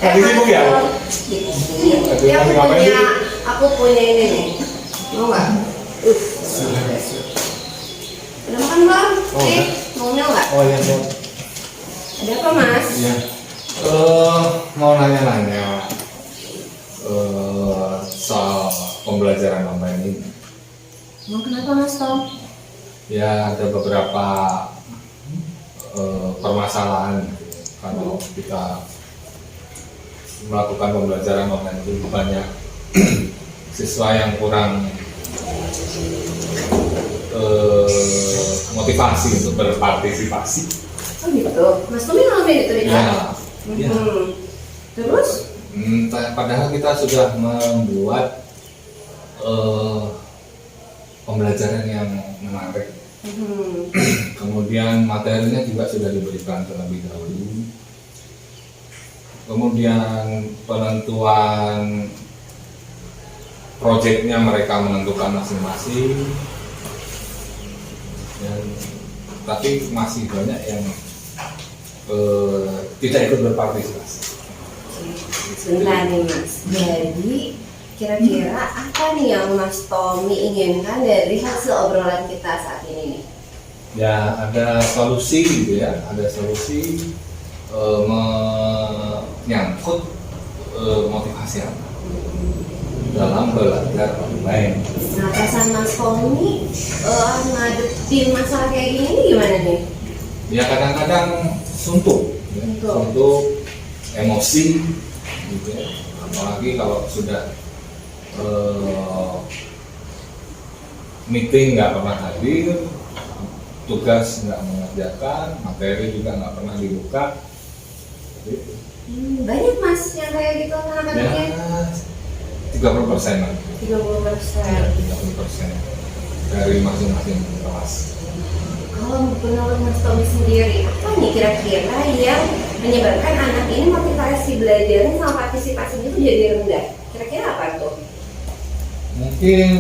Lagi sibuk ya? Ya, aku punya ini nih. Mau nggak? Udah makan belum? Oh, udah. Mau nyel nggak? Oh iya, Bang. Ada apa Mas? Iya. Mau nanya-nanya soal pembelajaran online ini. Mau kenapa Mas Tom? Ya ada beberapa permasalahan kalau kita melakukan pembelajaran online itu banyak siswa yang kurang motivasi untuk berpartisipasi. Oh gitu. Mas Tommy ngalamin itu di Ya, ya. Terus? Padahal kita sudah membuat pembelajaran yang menarik. Kemudian materinya juga sudah diberikan terlebih dahulu. Kemudian penentuan proyeknya mereka menentukan masing-masing. Tapi masih banyak yang tidak ikut berpartisipasi. Sebentar nih Mas. Jadi kira-kira apa nih yang Mas Tommy inginkan dari hasil obrolan kita saat ini nih? Ya ada solusi gitu ya, ada solusi menyangkut motivasi anak dalam belajar online. Nah, perasaan Mas Tommy ngadepin masalah kayak gini gimana nih? Ya kadang-kadang suntuk, ya. Suntuk, emosi, gitu ya. Apalagi kalau sudah meeting nggak pernah hadir, tugas nggak mengerjakan, materi juga nggak pernah dibuka. Gitu. Banyak Mas yang kayak gitu anak-anaknya. Ya 30%. 30%. Dari masing-masing kelas. Kalau menurut Mas Tommy sendiri, apa nih kira-kira yang menyebabkan anak ini motivasi belajarnya sama partisipasinya itu jadi rendah? Kira-kira apa tuh? Mungkin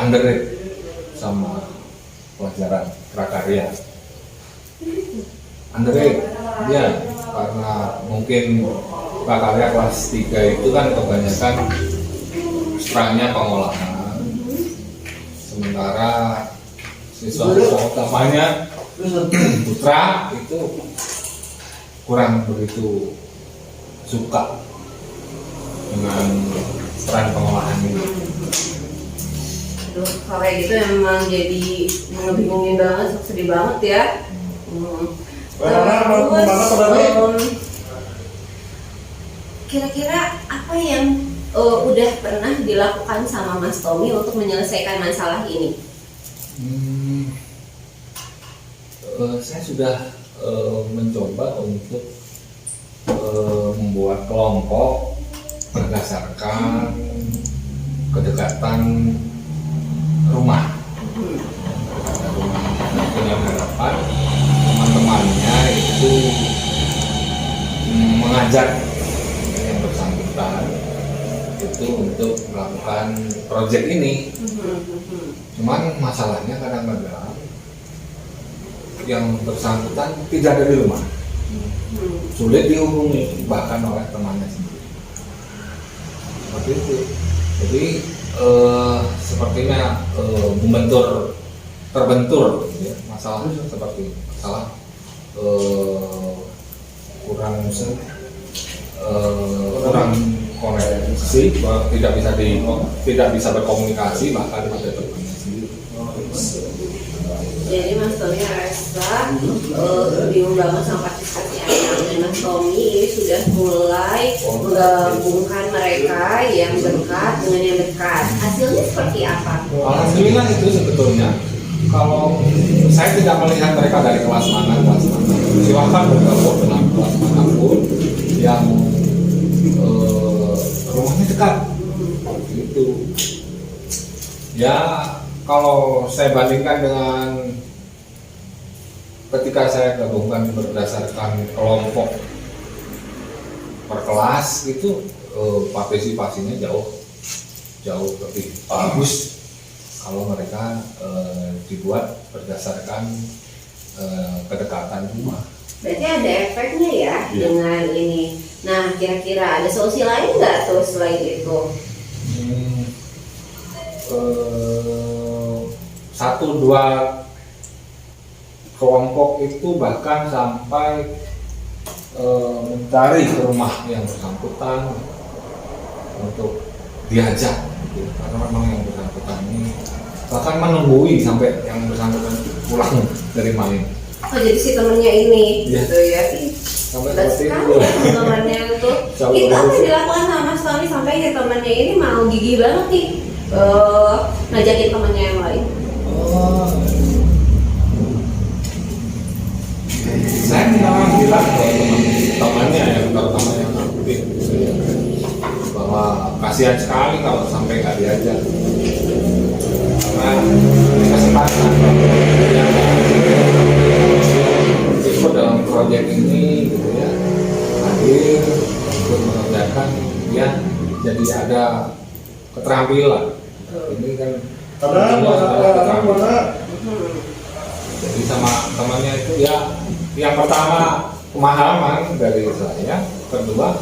underrate sama pelajaran prakarya. Underrate, ya, karena mungkin prakarya kelas 3 itu kan kebanyakan stranya pengolahan, sementara siswa-siswa utamanya putra itu kurang begitu suka dengan strand pengolahan ini. Aduh, kalau kayak gitu memang jadi ngebingungin banget, sedih banget ya. Kira-kira apa yang udah pernah dilakukan sama Mas Tommy untuk menyelesaikan masalah ini? Saya sudah mencoba untuk membuat kelompok berdasarkan kedekatan rumah. Dengan harapan teman-temannya itu mengajak yang bersangkutan itu untuk melakukan proyek ini. Cuman masalahnya kadang-kadang yang bersangkutan tidak ada di rumah, sulit dihubungi bahkan oleh temannya sendiri. Seperti itu. Jadi sepertinya terbentur ya, masalah seperti masalah kurang koneksi, tidak bisa berkomunikasi bahkan pada temannya sendiri. Jadi Mas Tommy rasa bingung banget sama partisipasi anak, dan Mas Tommy ini sudah mulai menggabungkan mereka yang dekat dengan yang dekat. Hasilnya seperti apa? Alhamdulillah itu sebetulnya. Kalau saya tidak melihat mereka dari kelas mana, silahkan bergabung dengan kelas manapun yang rumahnya dekat. Gitu. Ya kalau saya bandingkan dengan ketika saya gabungkan berdasarkan kelompok per kelas itu partisipasinya jauh lebih bagus kalau mereka dibuat berdasarkan kedekatan rumah. Berarti ada efeknya ya Iya. dengan ini. Nah, kira-kira ada solusi lain nggak tuh selain itu? Satu dua kelompok itu bahkan sampai mencari ke rumah yang bersangkutan untuk diajak, gitu. Karena memang yang bersangkutan ini bahkan menunggui sampai yang bersangkutan pulang dari main. Oh, jadi si temennya ini Iya. gitu ya. Sampai Betul seperti sekali itu. ya temannya tuh. Jauh Itu apa dari- yang dilakukan sama Mas Tony sampai si temannya ini mau gigih banget nih ngajakin temannya yang lain. Oh. Saya memang bilang ke temannya yang terutama yang aktif gitu ya, bahwa kasihan sekali kalau sampai nggak diajak, karena kesempatan yang ikut dalam proyek ini gitu ya, hadir untuk mengerjakan dia jadi ada keterampilan. Ini kan ada keterampilan. Jadi sama temannya itu ya, yang pertama pemahaman dari saya, kedua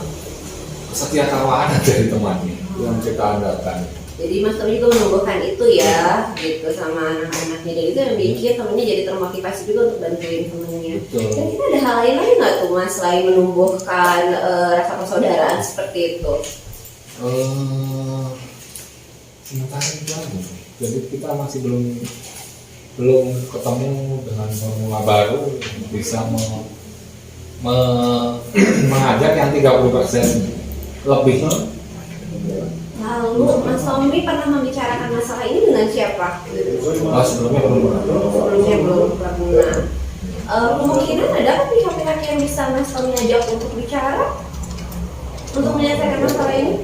setia kawan dari temannya yang kita andalkan. Jadi Mas Tony juga menumbuhkan itu ya, gitu sama anak-anaknya, dan itu yang bikin temennya jadi termotivasi juga untuk bantuin temennya. Betul. Dan kita ada hal lain nggak tuh Mas selain menumbuhkan rasa persaudaraan seperti itu? Sementara itu aja. Jadi kita masih belum ketemu dengan formula baru yang bisa mengajak yang 30% lebih. Lalu Mas Tommy pernah membicarakan masalah ini dengan siapa? Sebelumnya belum pernah. Sebelumnya belum pernah. Kemungkinan ada apa pihak-pihak yang bisa Mas Tommy ajak untuk bicara untuk menyelesaikan masalah ini?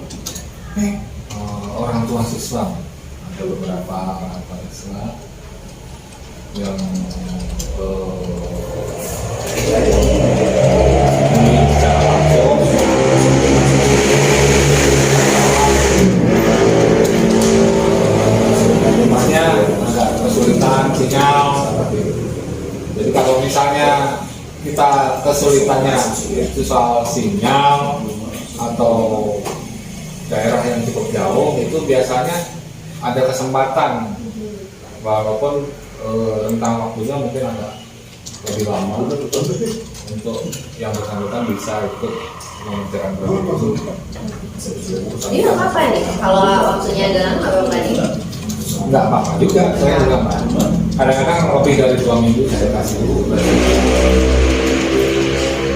Orang tua siswa, ada beberapa orang tua siswa yang ingin secara langsung rumahnya agak kesulitan sinyal seperti itu. Jadi kalau misalnya kita kesulitannya itu soal sinyal atau daerah yang cukup jauh, itu biasanya ada kesempatan walaupun rentang waktunya mungkin agak lebih lama untuk yang bersangkutan bisa ikut mengerjakan proyek itu. Ini nggak apa nih? Kalau waktunya agak lama apa enggak nih? Nggak apa-apa juga, saya juga Mbak. Kadang-kadang lebih dari 2 minggu saya kasih dulu.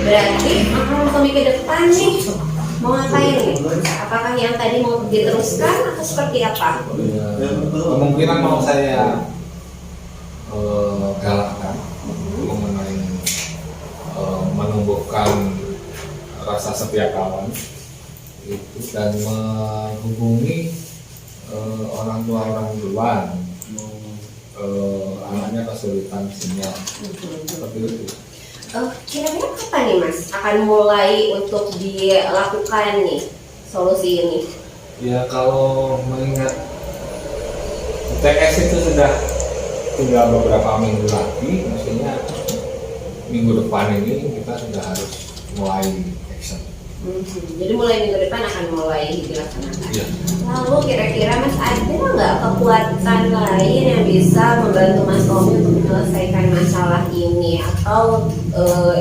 Berarti Mas Tommy ke depan nih mau ngapain nih? Apakah yang tadi mau diteruskan atau seperti apa? Kemungkinan mau saya galakkan mengenai menumbuhkan rasa setia kawan itu dan menghubungi orang tua orang duluan, anaknya kesulitan sinyal seperti itu. Kira-kira kapan nih Mas akan mulai untuk dilakukan nih solusi ini? Ya kalau mengingat TS itu sudah tinggal beberapa minggu lagi, maksudnya minggu depan ini kita sudah harus mulai action. Jadi mulai minggu depan akan mulai dilaksanakan. Iya. Lalu kira-kira Mas ada nggak kekuatan lain yang bisa membantu Mas Tommy untuk menyelesaikan masalah ini, atau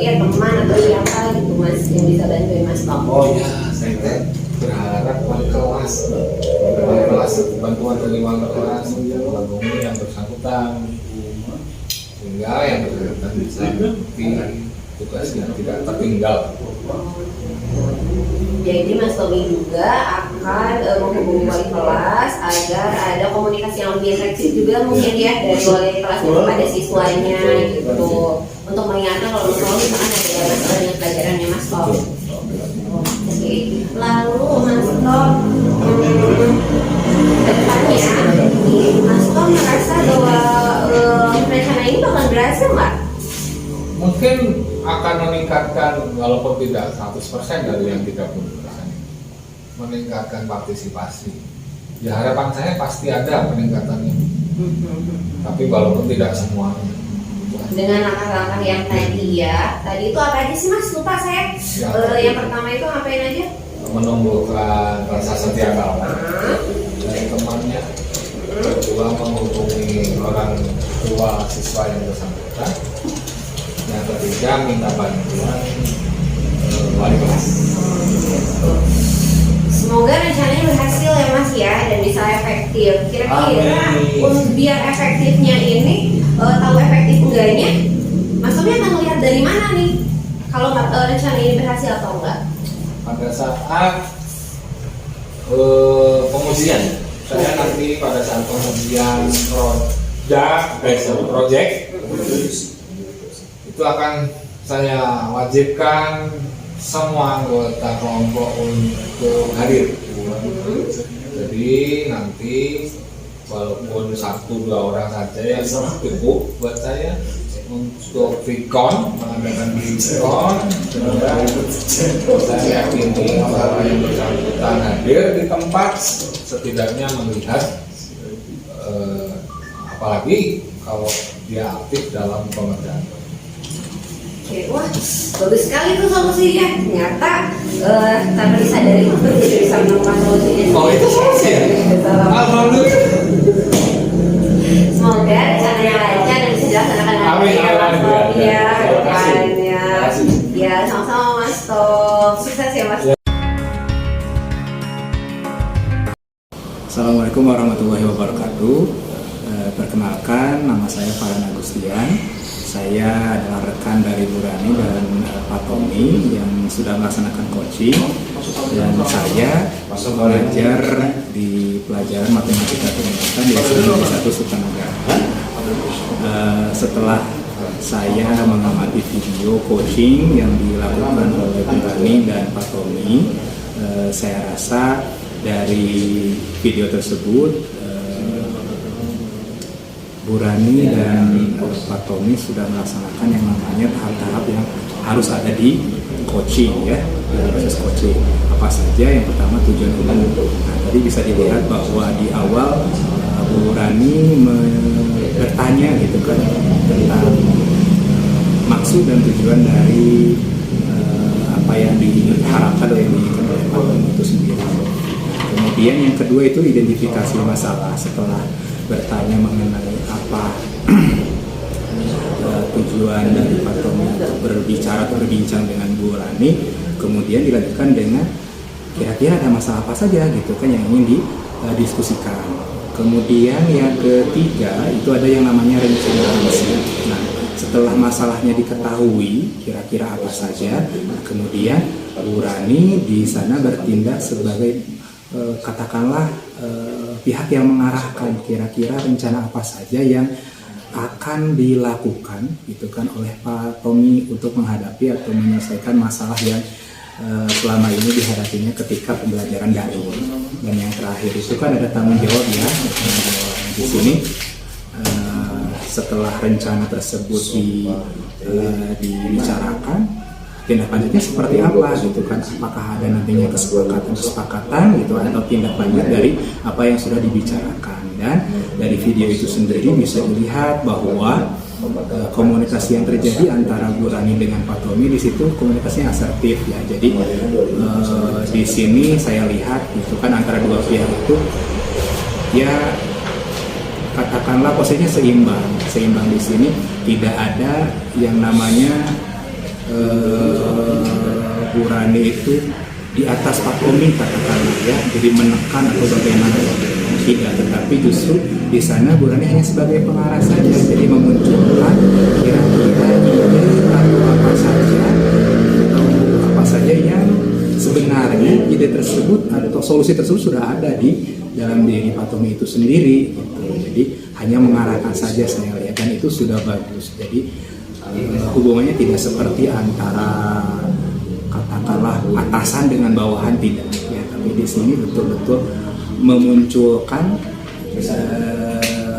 ya teman atau siapa gitu Mas yang bisa bantuin Mas Tommy? Oh ya, saya berharap wali kelas bantuan dari wali kelas untuk menghubungi yang bersangkutan sehingga yang bersangkutan bisa mengikuti tugasnya tidak tertinggal. Jadi Mas Tommy juga akan menghubungi wali kelas agar ada komunikasi yang lebih efektif juga mungkin ya dari wali kelas kepada siswanya gitu, untuk mengingatkan kalau misalkan ada masalah dengan pelajarannya Mas Tom. Oke, lalu Mas Tom kedepannya Mas Tom merasa bahwa rencana ini bakal berhasil nggak? Mungkin akan meningkatkan walaupun tidak 100% dari yang 30%, meningkatkan partisipasi. Ya harapan saya pasti ada peningkatannya, tapi walaupun tidak semuanya. dengan langkah-langkah yang tadi ya. Tadi itu apa aja sih Mas? Lupa saya. Yang pertama itu ngapain aja? Menumbuhkan rasa setia kawan dari temannya. Kedua, menghubungi orang tua siswa yang bersangkutan. Yang ketiga, minta bantuan wali kelas. Semoga rencananya berhasil ya Mas ya dan bisa efektif. Kira-kira biar efektifnya ini tahu efektif enggaknya, Mas Tommy akan melihat dari mana nih kalau rencana ini berhasil atau enggak? Pada saat pengujian, saya nanti pada saat pengujian project itu akan saya wajibkan semua anggota kelompok untuk hadir. Jadi nanti walaupun 1-2 orang saja yang cukup buat saya untuk recon, mengadakan recon. Saya yakini orang yang bersangkutan hadir di tempat setidaknya melihat, apalagi kalau dia aktif dalam pengerjaan. Oke, wah bagus sekali tuh solusinya. Ternyata tanpa disadari Mas Tommy jadi bisa menemukan solusinya. Oh itu solusi ya? Alhamdulillah. Semoga rencananya lancar dan bisa dilaksanakan nanti ya Mas Tommy ya depannya. Ya sama-sama Mas Tom. Sukses ya Mas. Assalamualaikum warahmatullahi wabarakatuh. Perkenalkan, nama saya Farhan Agustian. Saya adalah rekan dari Bu Rani dan Pak Tommy yang sudah melaksanakan coaching, dan saya belajar di pelajaran matematika ternyata di SMP 1 Sukanagara. Setelah saya mengamati video coaching yang dilakukan oleh Bu Rani dan Pak Tommy, saya rasa dari video tersebut Bu Rani dan Pak Tommy sudah melaksanakan yang namanya tahap-tahap yang harus ada di coaching ya, dalam proses coaching. Apa saja? Yang pertama tujuan umum. Nah, tadi bisa dilihat bahwa di awal Bu Rani bertanya gitu kan tentang maksud dan tujuan dari apa yang diharapkan atau yang diinginkan oleh Pak Tommy itu sendiri. Kemudian yang kedua itu identifikasi masalah. Setelah bertanya mengenai apa tujuan dari Pak Tommy berbicara atau berbincang dengan Bu Rani, kemudian dilanjutkan dengan kira-kira ada masalah apa saja gitu kan yang ingin didiskusikan. Kemudian yang ketiga itu ada yang namanya regenerasi. Nah, setelah masalahnya diketahui kira-kira apa saja, kemudian Bu Rani di sana bertindak sebagai katakanlah pihak yang mengarahkan kira-kira rencana apa saja yang akan dilakukan gitu kan oleh Pak Tommy untuk menghadapi atau menyelesaikan masalah yang selama ini dihadapinya ketika pembelajaran daring. Dan yang terakhir itu kan ada tanggung jawab ya di sini. Setelah rencana tersebut dibicarakan, tindak lanjutnya seperti apa gitu kan, apakah ada nantinya kesepakatan gitu atau tindak lanjut dari apa yang sudah dibicarakan. Dan dari video itu sendiri bisa dilihat bahwa komunikasi yang terjadi antara Bu Rani dengan Pak Tommy di situ komunikasinya asertif ya. Jadi di sini saya lihat gitu kan antara dua pihak itu ya katakanlah posisinya seimbang di sini, tidak ada yang namanya Bu Rani itu di atas Pak Tommy katakanlah ya, jadi menekan atau bagaimana, tidak, tetapi justru di sana Bu Rani hanya sebagai pengarah saja, jadi memunculkan kira-kira ide atau apa saja yang sebenarnya ide tersebut atau solusi tersebut sudah ada di dalam diri Pak Tommy itu sendiri gitu. Jadi hanya mengarahkan saja saya lihat, dan itu sudah bagus. Jadi hubungannya tidak seperti antara katakanlah atasan dengan bawahan, tidak ya, tapi di sini betul-betul memunculkan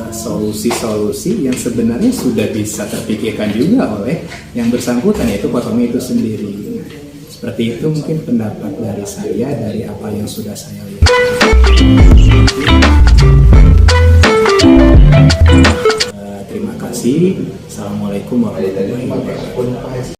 solusi-solusi yang sebenarnya sudah bisa terpikirkan juga oleh yang bersangkutan, yaitu Pak Tommy itu sendiri. Seperti itu mungkin pendapat dari saya dari apa yang sudah saya lihat. Terima kasih. Assalamualaikum warahmatullahi wabarakatuh.